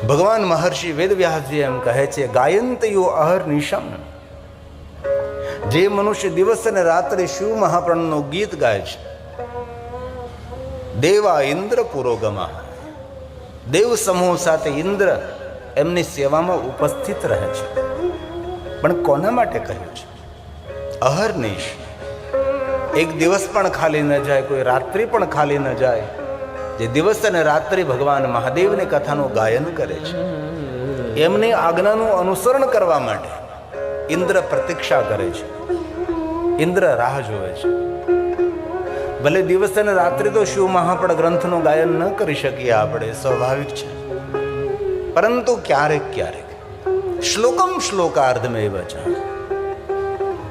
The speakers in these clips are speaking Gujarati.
ભગવાન મહર્ષિ વેદવ્યાસજી એમ કહે છે, ગાયંતયો અહર્નિશમ. જે મનુષ્ય દિવસ અને રાત્રે શિવ મહાપ્રાણનું ગીત ગાય છે, દેવા ઇન્દ્ર પુરોગમા, દેવ સમૂહ સાથે ઇન્દ્ર એમની સેવામાં ઉપસ્થિત રહે છે. પણ કોના માટે કહ્યું છે? અહર્નિશ. એક દિવસ પણ ખાલી ન જાય, કોઈ રાત્રિ પણ ખાલી ન જાય. જે દિવસ અને રાત્રિ ભગવાન મહાદેવની કથાનું ગાયન કરે છે, એમની આજ્ઞાનું અનુસરણ કરવા માટે ઇન્દ્ર પ્રતીક્ષા કરે છે, ઇન્દ્ર રાહ જોવે છે. ભલે દિવસ અને રાત્રિ તો શિવ મહાપડ ગ્રંથનું ગાયન ન કરી શકીએ આપણે, સ્વાભાવિક છે, પરંતુ ક્યારેક ક્યારેક શ્લોકમ શ્લોકાર્ધમેવ ચ,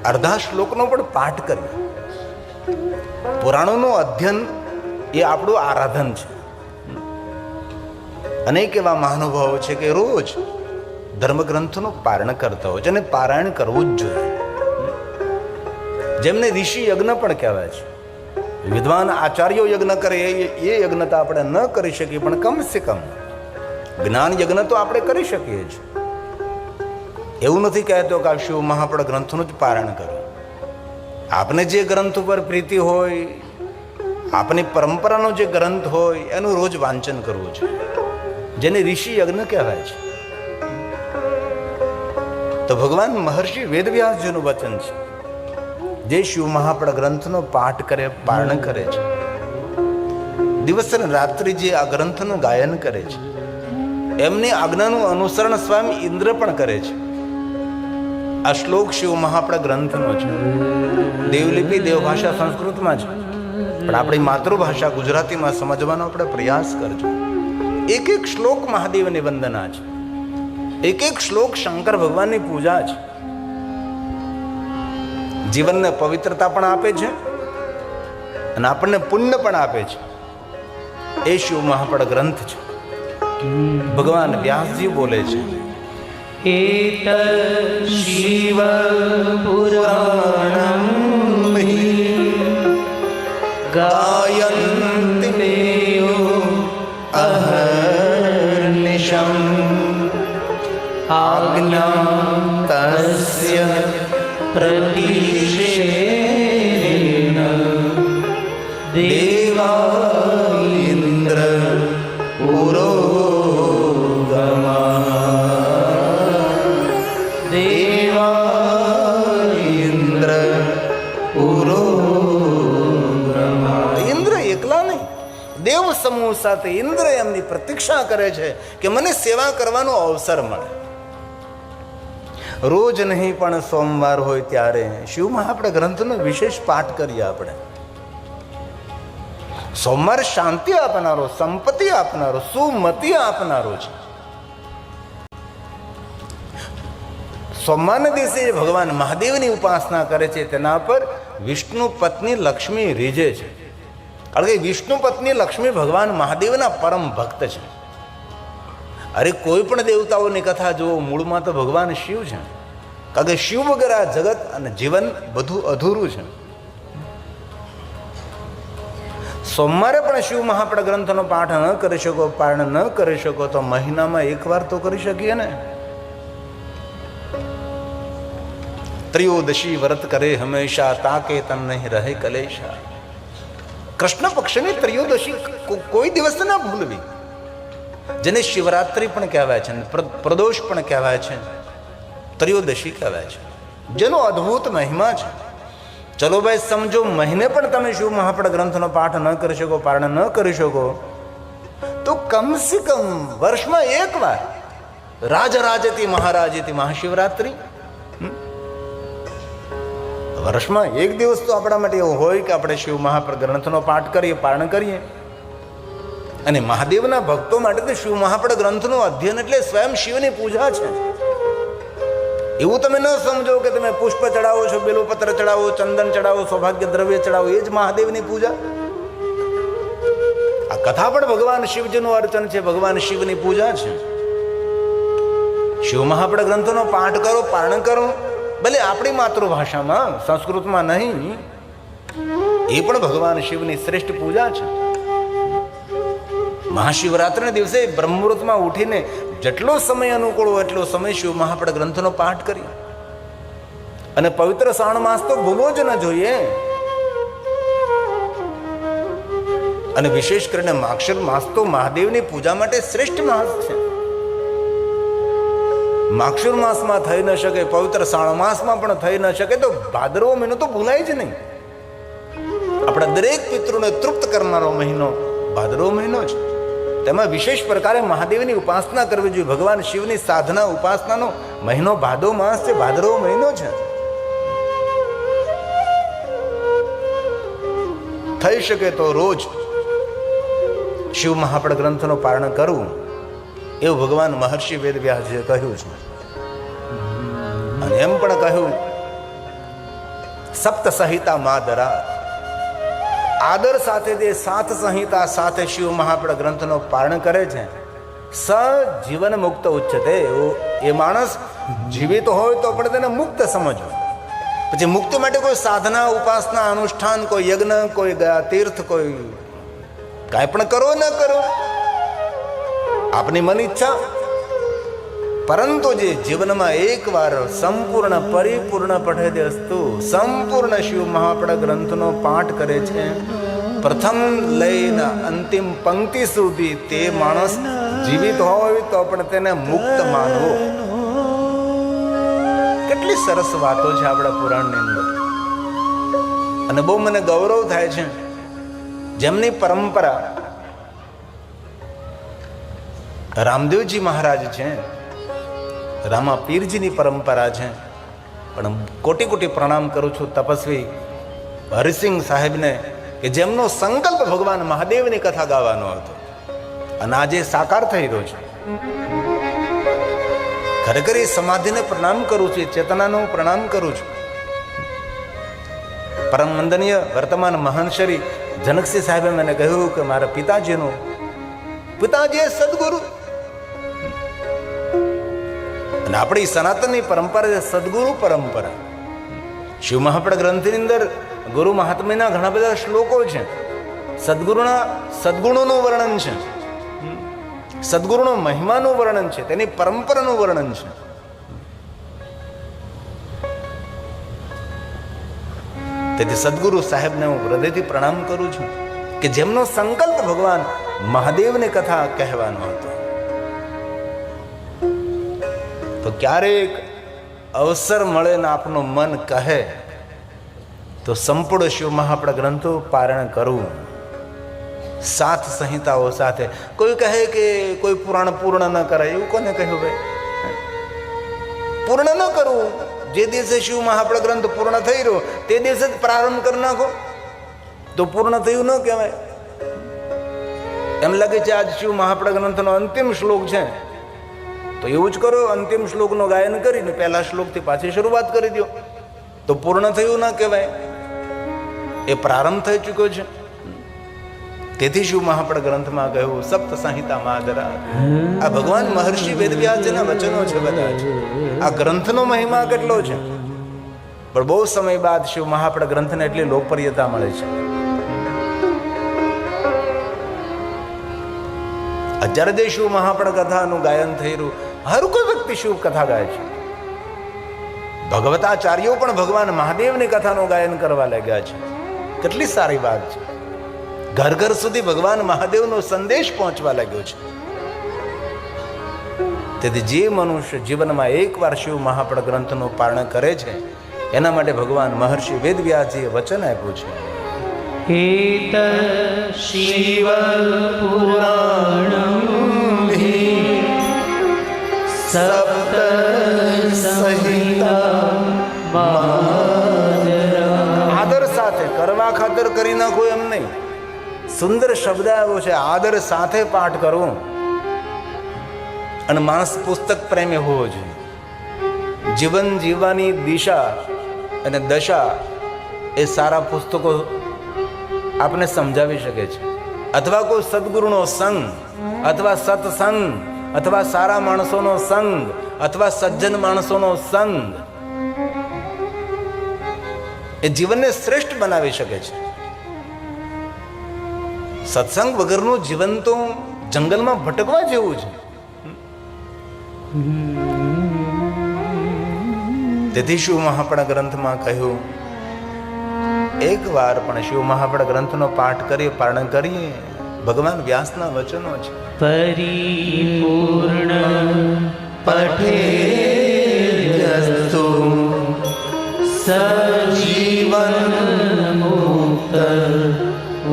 અર્ધા શ્લોકનો પણ પાઠ કરીએ. પુરાણોનું અધ્યયન એ આપણું આરાધન છે. અનેક એવા મહાનુભાવો છે કે રોજ ધર્મગ્રંથોનું પારણ કરતા હોય છે, અને પારાયણ કરવું જ જોઈએ. જેમને ઋષિ યજ્ઞ પણ કહેવાય છે. વિદ્વાન આચાર્યો યજ્ઞ કરે એ યજ્ઞ તો આપણે ન કરી શકીએ, પણ કમસે કમ જ્ઞાન યજ્ઞ તો આપણે કરી શકીએ છીએ. એવું નથી કહેતો કે આ શિવ મહાપડ ગ્રંથનું જ પારાયણ કરો. આપને જે ગ્રંથ ઉપર પ્રીતિ હોય, આપની પરંપરાનો જે ગ્રંથ હોય, એનું રોજ વાંચન કરવું છે, જેને ઋષિ યજ્ઞ કહેવાય છે. તો ભગવાન મહર્ષિ વેદવ્યાસજીનું વચન છે, જે શિવ મહાપડ ગ્રંથનો પાઠ કરે, પારણ કરે છે, દિવસ અને રાત્રિ જે આ ગ્રંથનું ગાયન કરે છે, એમની આજ્ઞાનું અનુસરણ સ્વયં ઇન્દ્ર પણ કરે છે. આ શ્લોક શિવ મહાપડ ગ્રંથનો છે. દેવલિપિ દેવભાષા સંસ્કૃતમાં છે, પણ આપણી માતૃભાષા ગુજરાતીમાં સમજવાનો આપણે પ્રયાસ કરજો. એક એક શ્લોક મહાદેવની વંદના છે, એક એક શ્લોક શંકર ભગવાનની પૂજા છે. જીવનને પવિત્રતા પણ આપે છે અને આપણને પુણ્ય પણ આપે છે. એ શિવ મહાપડ ગ્રંથ છે. ભગવાન વ્યાસજી બોલે છે, એત શિવ પુરાણમ ગાયન્તિમેયો અહર્નિશમ આજ્ઞા તસ્ય પ્રતિષેધેન દેવા ઇન્દ્ર પુરોગમા, દેવા ઇન્દ્ર પુરોગમા. ઇન્દ્ર એકલા નહીં, દેવ સમૂહ સાથે ઇન્દ્ર એમની પ્રતીક્ષા કરે છે કે મને સેવા કરવાનો અવસર મળે. રોજ નહીં પણ સોમવાર હોય ત્યારે શિવ મહાપડ ગ્રંથનો વિશેષ પાઠ કરીએ આપણે. સોમવાર શાંતિ આપનારો, સંપત્તિ આપનારો, સુમતિ આપનારો છે. સોમવારના દિવસે ભગવાન મહાદેવની ઉપાસના કરે છે, તેના પર વિષ્ણુ પત્ની લક્ષ્મી રીઝે છે. કારણ કે વિષ્ણુ પત્ની લક્ષ્મી ભગવાન મહાદેવના પરમ ભક્ત છે. અરે કોઈ પણ દેવતાઓની કથા જુઓ, મૂળમાં તો ભગવાન શિવ છે. કારણ કે શિવ વગર આ જગત અને જીવન બધું અધૂરું છે. સોમવારે પણ શિવ મહાપડ ગ્રંથનો પાઠ ન કરી શકો, પારણ ન કરી શકો, તો મહિનામાં એકવાર તો કરી શકીએ ને. ત્રયોદશી વ્રત કરે હંમેશા, તાકે તન નહીં રહે કલેશા. કૃષ્ણ પક્ષની ત્રયોદશી કોઈ દિવસ ના ભૂલવી, જેને શિવરાત્રિ પણ કહેવાય છે, પ્રદોષ પણ કહેવાય છે, ત્રયોદશી કહેવાય છે, જેનો અદ્ભુત મહિમા છે. ચલો ભાઈ સમજો, મહિને પણ તમે શિવ મહાપડ ગ્રંથનો પાઠ ન કરી શકો, પારણ ન કરી શકો, તો કમસે કમ વર્ષમાં એકવાર રાજરાજતી મહારાજતી મહાશિવરાત્રિ, વર્ષમાં એક દિવસ તો આપણા માટે એવું હોય કે આપણે શિવ મહાપડ ગ્રંથનો પાઠ કરીએ, પારણ કરીએ. અને મહાદેવના ભક્તો માટે તો શિવ મહાપડ ગ્રંથનું અધ્યયન એટલે સ્વયં શિવની પૂજા છે. એવું તમે ન સમજો કે તમે પુષ્પ ચડાવો છો, બેલોપત્ર ચડાવો, ચંદન ચડાવો, સૌભાગ્ય દ્રવ્ય ચડાવો, એ જ મહાદેવની પૂજા. આ કથા પણ ભગવાન શિવજીનું અર્ચન છે, ભગવાન શિવની પૂજા છે. શિવ મહાપડ ગ્રંથોનો પાઠ કરો, પારણ કરો, ભલે આપણી માતૃભાષામાં, સંસ્કૃતમાં નહીં, એ પણ ભગવાન શિવની શ્રેષ્ઠ પૂજા છે. મહાશિવરાત્રિના દિવસે બ્રહ્મમુહૂર્તમાં ઉઠીને જેટલો સમય અનુકૂળ હોય એટલો સમય શિવ મહાપડ ગ્રંથનો પાઠ કરી. અને પવિત્ર શ્રાવણ માસ તો ભૂલવો જ ન જોઈએ. અને વિશેષ કરીને માક્ષર માસ તો મહાદેવની પૂજા માટે શ્રેષ્ઠ માસ છે. માક્ષર માસમાં થઈ ન શકે, પવિત્ર શ્રાવણ માસમાં પણ થઈ ન શકે, તો ભાદરવો મહિનો તો ભૂલાય જ નહીં. આપણા દરેક પિતૃને તૃપ્ત કરનારો મહિનો ભાદરવો મહિનો છે. તેમાં વિશેષ પ્રકારે મહાદેવની ઉપાસના કરવી જોઈએ. ભગવાન શિવની સાધના ઉપાસનાનો મહિનો ભાદો માસ છે, ભાદરવો મહિનો છે. થઈ શકે તો રોજ શિવ મહાપડ ગ્રંથનો પારણ કરવું, એવું ભગવાન મહર્ષિ વેદવ્યાસજીએ કહ્યું છે. અને એમ પણ કહ્યું, સપ્ત સંહિતા માદરા, આદર સાથે જે 7 સંહિતા સાથે શિવ મહાપડ ગ્રંથનો પારણ કરે છે, સ જીવન મુક્ત ઉચ્ચતે. એ માણસ જીવિત હોય તો પણ તેને મુક્ત સમજવું. પછી મુક્તિ માટે કોઈ સાધના, ઉપાસના, અનુષ્ઠાન, કોઈ યજ્ઞ, કોઈ તીર્થ, કોઈ કાંઈ પણ કરો ન કરો, આપની મન ઈચ્છા. પરંતુ જે જીવનમાં એકવાર સંપૂર્ણ પરિપૂર્ણ પઠેદે અસ્તુ, સંપૂર્ણ શિવ મહાપડ ગ્રંથનો પાઠ કરે છે, પ્રથમ લઈને અંતિમ પંક્તિ સુધી તે માણસ જીવિત હોય તો પણ તેને મુક્ત માનવો. કેટલી સરસ વાતો છે આપણા પુરાણની અંદર. અને બહુ મને ગૌરવ થાય છે, જેમની પરંપરા રામદેવજી મહારાજ છે, રામા પીરજીની પરંપરા છે. પણ કોટી કોટી પ્રણામ કરું છું તપસ્વી હરિસિંહ સાહેબને, કે જેમનો સંકલ્પ ભગવાન મહાદેવની કથા ગાવાનો હતો અને આજે સાકાર થઈ રહ્યો છે. ખરેખર એ સમાધિને પ્રણામ કરું છું, ચેતનાનો પ્રણામ કરું છું. પરમ વંદનીય વર્તમાન મહાનશ્રી જનકસિંહ સાહેબે મને કહ્યું કે મારા પિતાજી સદગુરુ. અને આપણી સનાતનની પરંપરા છે સદગુરુ પરંપરા. શિવ મહાપડ ગ્રંથની અંદર ગુરુ મહાત્મ્યના ઘણા બધા શ્લોકો છે. સદગુણોનું વર્ણન છે, સદગુરુનો મહિમાનું વર્ણન છે, તેની પરંપરાનું વર્ણન છે. તેથી સદગુરુ સાહેબને હું હૃદયથી પ્રણામ કરું છું કે જેમનો સંકલ્પ ભગવાન મહાદેવની કથા કહેવાનો હતો. તો ક્યારેક અવસર મળે ને આપનું મન કહે તો સંપૂર્ણ શિવ મહાપડ ગ્રંથો પારણ કરવું 7 સંહિતાઓ સાથે. કોઈ કહે કે કોઈ પુરાણ પૂર્ણ ન કરાય, એવું કોને કહ્યું ભાઈ? પૂર્ણ ન કરવું. જે દિવસે શિવ મહાપડ ગ્રંથ પૂર્ણ થઈ રહ્યો તે દિવસે જ પ્રારંભ કરી નાખો તો પૂર્ણ થયું ન કહેવાય. એમ લાગે છે આજ શિવ મહાપડ ગ્રંથનો અંતિમ શ્લોક છે તો એવું જ કરો, અંતિમ શ્લોકનું ગાયન કરીને પહેલા શ્લોકથી પાછી શરૂઆત કરી દો તો પૂર્ણ થયું ના કહેવાય, એ પ્રારંભ થઈ ચૂક્યો છે. તેથી શિવ મહાપડ ગ્રંથમાં કહ્યું સપ્ત સંહિતા માદરા. આ ભગવાન મહર્ષિ વેદવ્યાસજીના વચનો છે બધા જ. આ ગ્રંથનો મહિમા કેટલો છે. પણ બહુ સમય બાદ શિવ મહાપડ ગ્રંથને એટલી લોકપ્રિયતા મળે છે. અત્યારે જે શિવ મહાપડ કથાનું ગાયન થઈ રહ્યું, હર કોઈ વ્યક્તિ શિવ કથા ગાય છે. ભગવતાચાર્યો પણ ભગવાન મહાદેવની કથાનું ગાયન કરવા લાગ્યા છે. કેટલી સારી વાત છે. ઘર ઘર સુધી ભગવાન મહાદેવનો સંદેશ પહોંચવા લાગ્યો છે. તેથી જે મનુષ્ય જીવનમાં એકવાર શિવ મહાપડ ગ્રંથનું પારણ કરે છે એના માટે ભગવાન મહર્ષિ વેદવ્યાસજીએ વચન આપ્યું છે, એત શિવ પુરાણમ સપ્ત સંહિતા. આદર સાથે કરવા ખાતર કરી નાખો એમ નહીં. સુંદર શબ્દ આવ્યો છે, આદર સાથે પાઠ કરવો. અને માણસ પુસ્તક પ્રેમી હોવો જોઈએ. જીવન જીવવાની દિશા અને દશા એ સારા પુસ્તકો આપને સમજાવી શકે છે. અથવા કોઈ સદગુરુનો સંગ, અથવા સત્સંગ, અથવા સારા માણસોનો સંગ, અથવા સજ્જન માણસોનો સંગ એ જીવનને શ્રેષ્ઠ બનાવી શકે છે. સત્સંગ વગરનું જીવન તો જંગલમાં ભટકવા જેવું છે. તેથી શિવ મહાપણા ગ્રંથમાં કહ્યું, એક વાર પણ શિવ મહાપણા ગ્રંથનો પાઠ કરીએ, પારણ કરીએ, ભગવાન વ્યાસના વચનો છે. પરિપૂર્ણ પઠેયસ્તુ સજીવન મુક્ત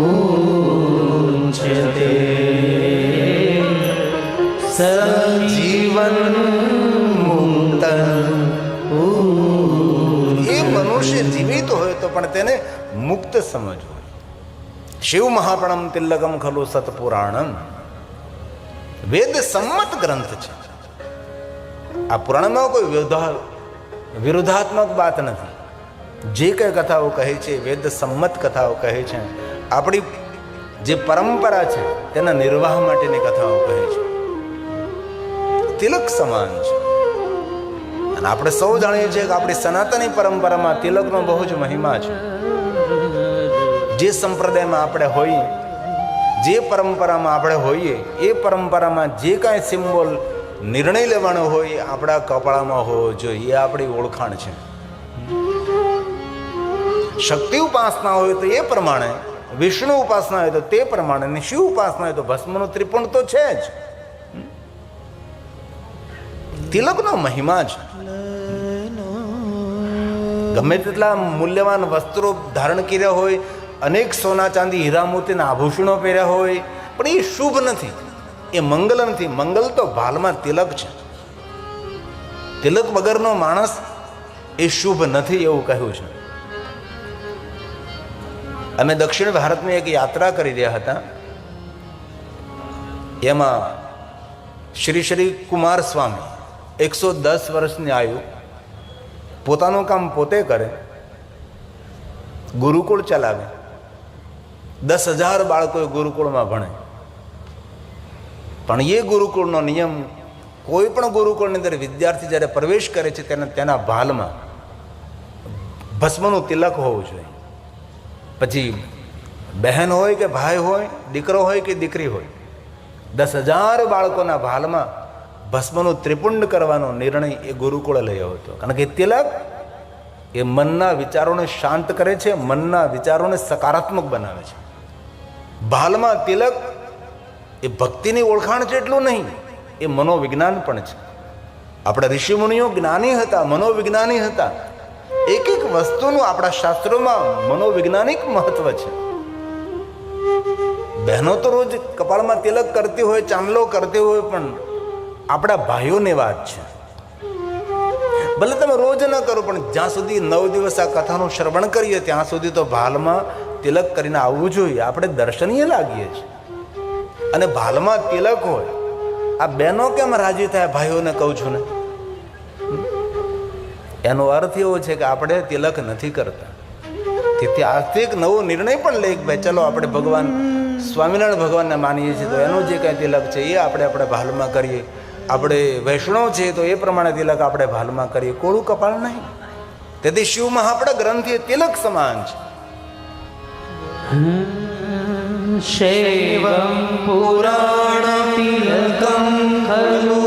ઉચ્યતે. સજીવન મુક્ત. એ મનુષ્ય જીવિત હોય તો પણ તેને મુક્ત સમજવું. શિવ મહાપણમ તિલકમ ખલુ સતપુરાણમ. વેદ સંમત ગ્રંથ છે. આ પુરાણમાં કોઈ વિરોધાત્મક વાત નથી. જે કઈ કથાઓ કહે છે વેદ સંમત કથાઓ કહે છે. આપણી જે પરંપરા છે તેના નિર્વાહ માટેની કથાઓ કહે છે. તિલક સમાન છે. અને આપણે સૌ જાણીએ છીએ કે આપણી સનાતની પરંપરામાં તિલકનો બહુ જ મહિમા છે. જે સંપ્રદાયમાં આપણે હોઈએ, જે પરંપરામાં આપણે હોઈએ, એ પરંપરામાં જે કાંઈ સિમ્બોલ નિર્ણય લેવાનો હોય આપણા કપાળામાં હોવો જોઈએ. એ આપણી ઓળખાણ છે. શક્તિ ઉપાસના હોય તો એ પ્રમાણે, વિષ્ણુ ઉપાસના હોય તો તે પ્રમાણે, અને શિવ ઉપાસના હોય તો ભસ્મનું ત્રિપુંડ તો છે જ. તિલકનો મહિમા છે. ગમે તેટલા મૂલ્યવાન વસ્ત્રો ધારણ કર્યા હોય, અનેક સોના ચાંદી હીરા મોતીના આભૂષણો પહેર્યા હોય, પણ એ શુભ નથી, એ મંગલ નથી. મંગલ તો ભાલમાં તિલક છે. તિલક વગરનો માણસ એ શુભ નથી, એવું કહ્યું છે. અમે દક્ષિણ ભારતની એક યાત્રા કરી રહ્યા હતા. એમાં શ્રી કુમાર સ્વામી 110 વર્ષની આયુ, પોતાનું કામ પોતે કરે, ગુરુકુળ ચલાવે, 10,000 બાળકો ગુરુકુળમાં ભણે. પણ એ ગુરુકુળનો નિયમ, કોઈ પણ ગુરુકુળની અંદર વિદ્યાર્થી જ્યારે પ્રવેશ કરે છે તેના ભાલમાં ભસ્મનું તિલક હોવું જોઈએ. પછી બહેન હોય કે ભાઈ હોય, દીકરો હોય કે દીકરી હોય, 10,000 બાળકોના ભાલમાં ભસ્મનું ત્રિપુંડ કરવાનો નિર્ણય એ ગુરુકુળે લયો હતો. કારણ કે તિલક એ મનના વિચારોને શાંત કરે છે, મનના વિચારોને સકારાત્મક બનાવે છે. ભાલમાં તિલક એ ભક્તિની ઓળખાણ છે એટલું નહીં, એ મનોવિજ્ઞાન પણ છે. આપણા ઋષિમુનિઓ જ્ઞાની હતા, મનોવિજ્ઞાની હતા. એક એક વસ્તુનું આપણા શાસ્ત્રોમાં મનોવૈજ્ઞાનિક મહત્વ છે. બહેનો તો રોજ કપાળમાં તિલક કરતી હોય, ચાંદલો કરતી હોય, પણ આપણા ભાઈઓની વાત છે. ભલે તમે રોજ ન કરો, પણ જ્યાં સુધી 9 દિવસ આ કથાનું શ્રવણ કરીએ ત્યાં સુધી તો ભાલમાં તિલક કરીને આવવું જોઈએ. આપણે દર્શનીય લાગીએ છીએ. અને ભાલમાં તિલક હોય, આ બહેનો કેમ રાજી થાય? ભાઈઓને કહું છું ને, એનો અર્થ એવો છે કે આપણે તિલક નથી કરતા. તેથી આજથી એક નવો નિર્ણય પણ લે કે ભાઈ ચલો આપણે ભગવાન સ્વામિનારાયણ ભગવાનને માનીએ છીએ તો એનું જે કાંઈ તિલક છે એ આપણે ભાલમાં કરીએ. આપણે વૈષ્ણવ છીએ તો એ પ્રમાણે તિલક આપણે ભાલમાં કરીએ, કોળું કપાળ નહીં. તેથી શિવમાં આપણા ગ્રંથિ તિલક સમાન છે. શૈવમ પુરાણ તિલકમ ખલુ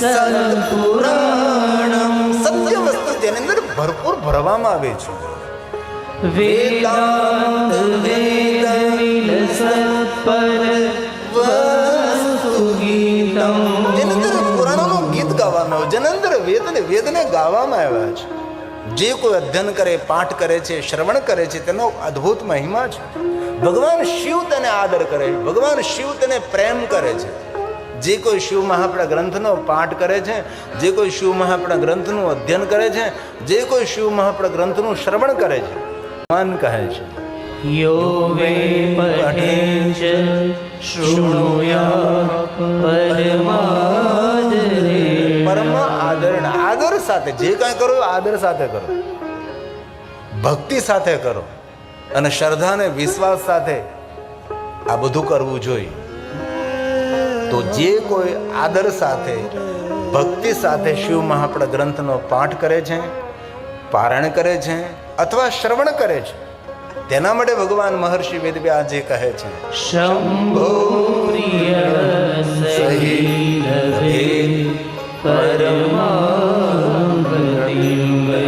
સત્પુરાણમ. સત્ય વસ્તુ જેની અંદર ભરપૂર ભરવામાં આવે છે. વેદાંત વેદ સત્પર વસ્તુ ગીતમ. જેની અંદર પુરાણોનું ગીત ગાવામાં આવે, જેની અંદર વેદને ગાવામાં આવ્યા છે. જે કોઈ અધ્યયન કરે, પાઠ કરે છે, શ્રવણ કરે છે, તેનો અદ્ભુત મહિમા છે. ભગવાન શિવ તેને આદર કરે છે, ભગવાન શિવ તેને પ્રેમ કરે છે. જે કોઈ શિવ મહાપણા ગ્રંથનો પાઠ કરે છે, જે કોઈ શિવ મહાપણા ગ્રંથનું અધ્યયન કરે છે, જે કોઈ શિવ મહાપણા ગ્રંથનું શ્રવણ કરે છે, ભગવાન કહે છે યો વે પઠેચ શૃણુયા પરમાદરે. પરમ આદર સાથે જે કાંઈ કરો આદર સાથે કરો, ભક્તિ સાથે કરો, અને શ્રદ્ધા અને વિશ્વાસ સાથે આ બધું કરવું જોઈએ. તો જે કોઈ આદર સાથે, ભક્તિ સાથે શિવ મહાપણા ગ્રંથનો પાઠ કરે છે, પારાયણ કરે છે અથવા શ્રવણ કરે છે, તેના માટે ભગવાન મહર્ષિ વેદવ્યાસજી કહે છે શંભો પ્રિય સહીલવે પરમાગતિમ વે.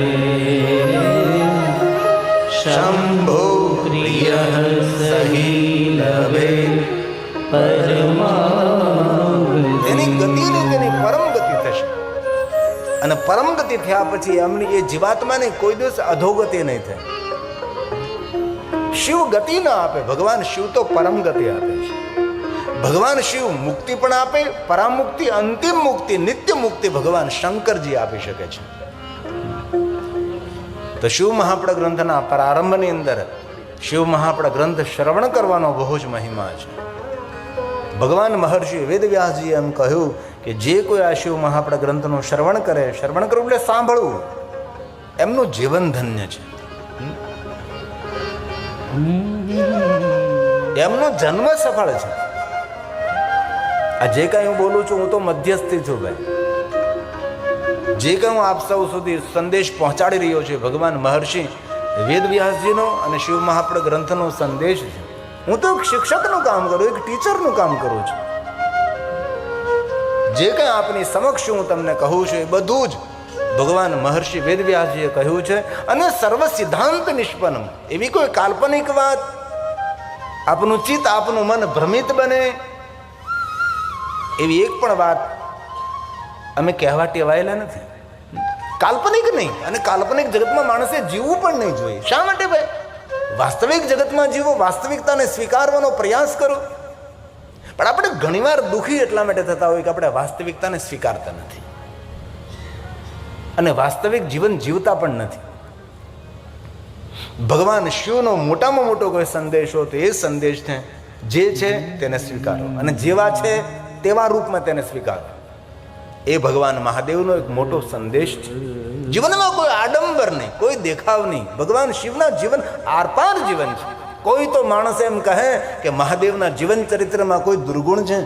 શંભો પ્રિય સહીલવે તેની ગતિ ને તેની પરમ ગતિ થશે. અને પરમ ગતિ થયા પછી એમની એ જીવાત્માને કોઈ દિવસ અધોગતિ નહીં થાય. શિવ ગતિ ના આપે, ભગવાન શિવ તો પરમ ગતિ આપે છે. ભગવાન શિવ મુક્તિ પણ આપે, પરામુક્તિ, અંતિમ મુક્તિ, નિત્ય મુક્તિ ભગવાન શંકરજી આપી શકે છે. તો શિવ મહાપડ ગ્રંથના પ્રારંભની અંદર શિવ મહાપડ ગ્રંથ શ્રવણ કરવાનો બહુ જ મહિમા છે. ભગવાન મહર્ષિ વેદવ્યાસજીએ એમ કહ્યું કે જે કોઈ આ શિવ મહાપડ ગ્રંથનું શ્રવણ કરે, શ્રવણ કરવું એટલે સાંભળવું, એમનું જીવન ધન્ય છે. એમનો જન્મ સફળ છે. આ જે કઈ હું બોલું છું, હું તો મધ્યસ્થી છું ભાઈ. જે કઈ હું આપ સૌ સુધી સંદેશ પહોંચાડી રહ્યો છું, ભગવાન મહર્ષિ વેદવ્યાસજીનો અને શિવ મહાપડ ગ્રંથનો સંદેશ છે. હું તો એક શિક્ષકનું કામ કરું, એક ટીચરનું કામ કરું છું. જે કંઈ આપની સમક્ષ હું તમને કહું છું એ બધું જ ભગવાન મહર્ષિ વેદવ્યાસજીએ કહ્યું છે. અને સર્વ સિદ્ધાંત નિષ્પન્ન, એવી કોઈ કાલ્પનિક વાત આપનું ચિત્ત, આપનું મન ભ્રમિત બને એવી એક પણ વાત અમે કહેવા ટેવાયેલા નથી. કાલ્પનિક નહીં. અને કાલ્પનિક જગતમાં માણસે જીવવું પણ નહીં જોઈએ. શા માટે ભાઈ? વાસ્તવિક જગતમાં જીવો, વાસ્તવિકતાને સ્વીકારવાનો પ્રયાસ કરો. પણ આપણે ઘણીવાર દુઃખી એટલા માટે થતા હોય કે આપણે વાસ્તવિકતાને સ્વીકારતા નથી અને વાસ્તવિક જીવન જીવતા પણ નથી. ભગવાન શિવનો મોટામાં મોટો કોઈ સંદેશ હોય તો એ સંદેશ છે, જે છે તેને સ્વીકારો અને જેવા છે તેવા રૂપમાં તેને સ્વીકારો. એ ભગવાન મહાદેવનો એક મોટો સંદેશ છે. જીવનમાં કોઈ આડંબર નહીં, કોઈ દેખાવ નહીં. ભગવાન શિવના જીવન આરપાર જીવન છે. કોઈ તો માણસ એમ કહે કે મહાદેવના જીવન ચરિત્રમાં કોઈ દુર્ગુણ છે?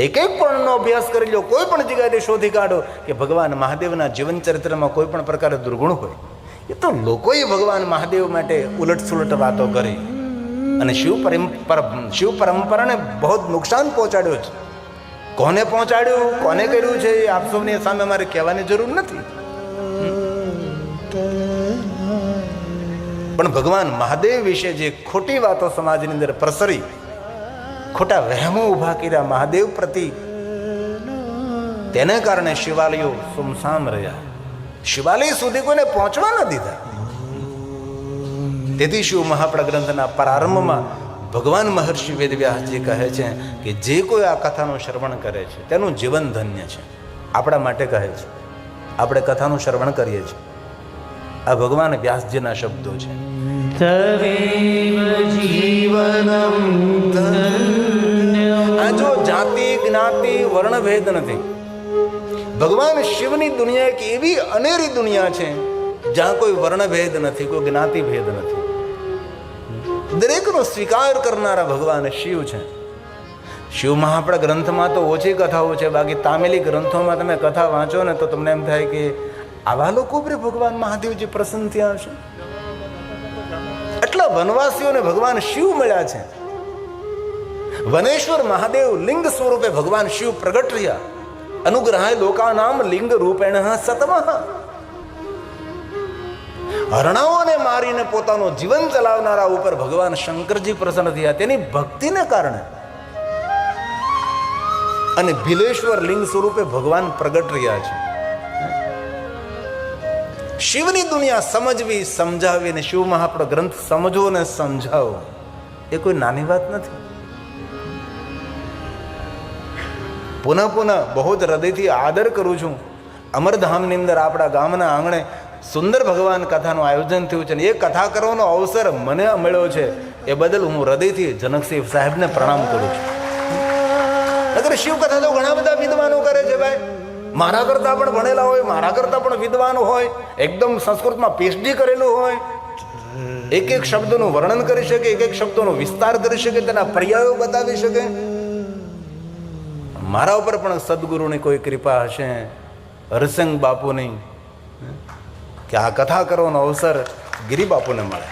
એક એક પણનો અભ્યાસ કરી લો, કોઈ પણ જગ્યાએ શોધી કાઢો કે ભગવાન મહાદેવના જીવન ચરિત્રમાં કોઈ પણ પ્રકારે દુર્ગુણ હોય. એ તો લોકોએ ભગવાન મહાદેવ માટે ઉલટ સુલટ વાતો કરી અને શિવ પરંપરાને બહુ નુકસાન પહોંચાડ્યું છે. કોને પહોંચાડ્યું, કોને કર્યું છે, એ આપ સૌની સામે મારે કહેવાની જરૂર નથી. પણ ભગવાન મહાદેવ વિશે જે ખોટી વાતો સમાજની અંદર પ્રસરી, ખોટા વહેમો ઉભા કર્યા મહાદેવ પ્રતિ, તેને કારણે શિવાલયો સુમસામ રહ્યા. શિવાલય સુધી કોઈને પહોંચવા ન દીધા. તેથી શિવ મહાપડ ગ્રંથના પ્રારંભમાં ભગવાન મહર્ષિ વેદવ્યાસજી કહે છે કે જે કોઈ આ કથાનું શ્રવણ કરે છે તેનું જીવન ધન્ય છે. આપણા માટે કહે છે. આપણે કથાનું શ્રવણ કરીએ છીએ. આ ભગવાન વ્યાસજીના શબ્દો છે. તવેવ જીવનમ આ જો જાતિ, જ્ઞાતિ, વર્ણભેદ નથી. ભગવાન શિવની દુનિયા એક એવી અનેરી દુનિયા છે જ્યાં કોઈ વર્ણભેદ નથી, કોઈ જ્ઞાતિ ભેદ નથી. દરેકનો સ્વીકાર કરનારા ભગવાન શિવ છે. શિવ મહાપડ ગ્રંથમાં તો ઓછી કથાઓ છે, બાકી તામિલી ગ્રંથોમાં તમે કથા વાંચો ને તો તમને એમ થાય કે આવા લોકો પર ભગવાન મહાદેવજી પ્રસન્ન થયા હશે. એટલા વનવાસીઓને ભગવાન શિવ મળ્યા છે. વનેશ્વર મહાદેવ લિંગ સ્વરૂપે ભગવાન શિવ પ્રગટ રહ્યા. અનુગ્રહાય લોકાનામ લિંગ રૂપેણ સતમઃ. હરણાઓને મારીને પોતાનું જીવન ચલાવનારા ઉપર ભગવાન શંકરજી પ્રસન્ન થયા તેની ભક્તિને કારણે. અને ભીલેશ્વર લિંગ સ્વરૂપે ભગવાન પ્રગટ રહ્યા છે. શિવની દુનિયા સમજવી, સમજાવી અને શિવ મહાપડ ગ્રંથ સમજો અને સમજાવો એ કોઈ નાની વાત નથી. પુનઃ પુનઃ બહુ જ હૃદયથી આદર કરું છું. અમરધામની અંદર આપણા ગામના આંગણે સુંદર ભગવાન કથાનું આયોજન થયું છે અને એ કથા કરવાનો અવસર મને મળ્યો છે એ બદલ હું હૃદયથી જનકસિંહ સાહેબને પ્રણામ કરું છું. અગર શિવ કથા તો ઘણા બધા વિદ્વાનો કરે છે ભાઈ. મારા કરતા પણ ભણેલા હોય, મારા કરતા પણ વિદ્વાન હોય, એકદમ સંસ્કૃતમાં પીએચડી કરેલું હોય, એક એક શબ્દનું વર્ણન કરી શકે, એક એક શબ્દોનો વિસ્તાર કરી શકે, તેના પર્યાયો બતાવી શકે. મારા ઉપર પણ સદગુરુની કોઈ કૃપા હશે, હરસંગ બાપુની, કે આ કથા કરવાનો અવસર ગિરી બાપુને મળે.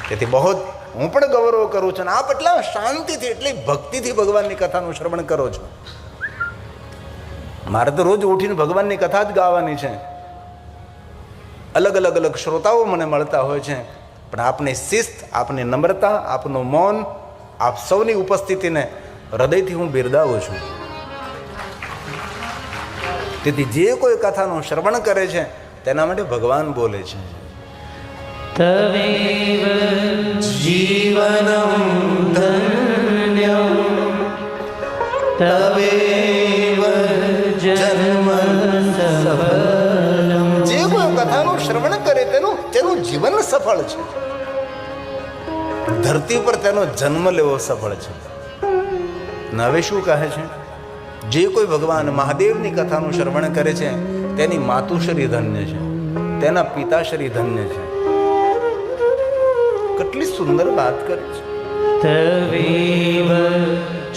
તેથી બહુ હું પણ ગૌરવ કરું છું. અને આપ એટલા શાંતિથી એટલી ભક્તિથી ભગવાનની કથાનું શ્રવણ કરો છો. મારે તો રોજ ઉઠીને ભગવાનની કથા જ ગાવાની છે. અલગ અલગ અલગ શ્રોતાઓ મને મળતા હોય છે, પણ આપની શિસ્ત, આપની નમ્રતા, આપનું મૌન, આપ સૌની ઉપસ્થિતિને હૃદયથી હું બિરદાવું છું. તેથી જે કોઈ કથાનું શ્રવણ કરે છે તેના માટે ભગવાન બોલે છે. તવેવ જીવનમ ધન્યમ તવેવ જન્મ સફલમ. જે કોઈ કથાનું શ્રવણ કરે તેનું જીવન સફળ છે. ધરતી પર તેનો જન્મ લેવો સફળ છે. અને હવે શું કહે છે? જે કોઈ ભગવાન મહાદેવની કથાનું શ્રવણ કરે છે તેની માતુશ્રી ધન્ય છે, તેના પિતાશ્રી ધન્ય છે. કેટલી સુંદર વાત કરી છે. તવેવ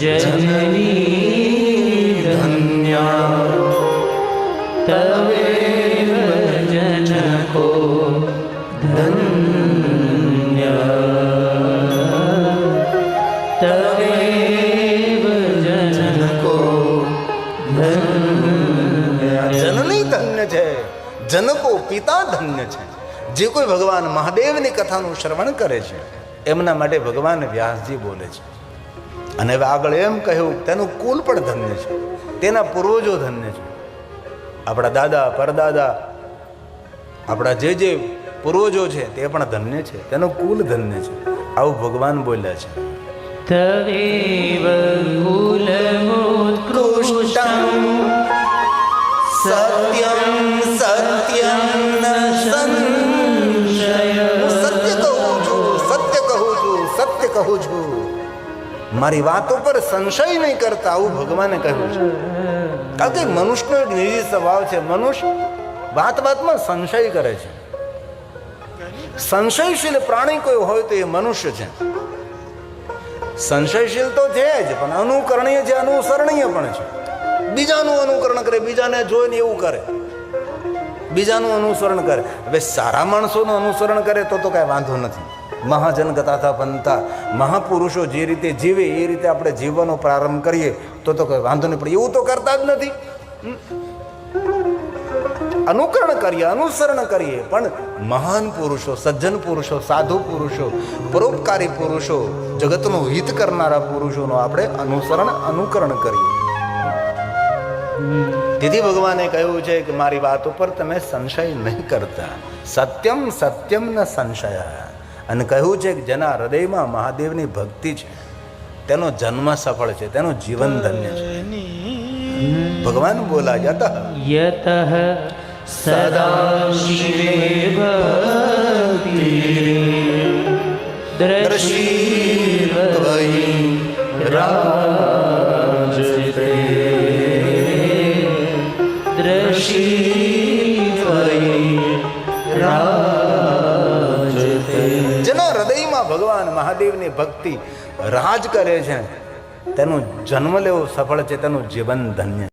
જનની ધન્યા તવેવ જनको ધન્ય તવેવ જनको ધન્ય. જનની ધન્ય છે, જનકો પિતા ધન્ય છે. જે કોઈ ભગવાન મહાદેવની કથાનું શ્રવણ કરે છે એમના માટે ભગવાન વ્યાસજી બોલે છે. અને હવે આગળ એમ કહ્યું તેનું કુલ પણ ધન્ય છે, તેના પૂર્વજો ધન્ય છે. આપણા દાદા પરદાદા, આપણા જે પૂર્વજો છે તે પણ ધન્ય છે, તેનું કુલ ધન્ય છે. આવું ભગવાન બોલ્યા છે. તવેવ કુલમોત્કૃષ્ટં સત્યમ સત્યમ ન સંશય. હું સત્ય કહું છું, સત્ય કહું છું, સત્ય કહું છું. મારી વાતો પર સંશય નહીં કરતા, આવું ભગવાને કહ્યું છે. કારણ કે મનુષ્યનો એક નિજી સ્વભાવ છે. મનુષ્ય વાતમાં સંશય કરે છે. સંશયશીલ પ્રાણી કોઈ હોય તો એ મનુષ્ય છે. સંશયશીલ તો છે જ, પણ અનુકરણીય છે, અનુસરણીય પણ છે. બીજાનું અનુકરણ કરે, બીજાને જોઈને એવું કરે, બીજાનું અનુસરણ કરે. હવે સારા માણસોનું અનુસરણ કરે તો કાંઈ વાંધો નથી. મહાજન ગતાથા પંથા, મહાપુરુષો જે રીતે જીવે એ રીતે આપણે જીવવાનો પ્રારંભ કરીએ તો કંઈ વાંધો નહીં. પણ એવું તો કરતા જ નથી. અનુકરણ કરીએ, અનુસરણ કરીએ, પણ મહાન પુરુષો, સજ્જન પુરુષો, સાધુ પુરુષો, પરોપકારી પુરુષો, જગતનું હિત કરનારા પુરુષોનું આપણે અનુકરણ કરીએ. તેથી ભગવાને કહ્યું છે કે મારી વાત ઉપર તમે સંશય નહીં કરતા. સત્યમ સત્યમ ન સંશય. અને કહ્યું છે કે જેના હૃદયમાં મહાદેવની ભક્તિ છે તેનો જન્મ સફળ છે, તેનું જીવન ધન્ય છે. ભગવાન બોલા યતઃ સદા શિવે ભક્તિ દ્રશી ત્વયિ રાજતે દ્રશી ત્વયિ રાજતે. જેના હૃદયમાં ભગવાન મહાદેવની ભક્તિ રાજ કરે છે તેનો જન્મ લેવો સફળ છે, તેનું જીવન ધન્ય.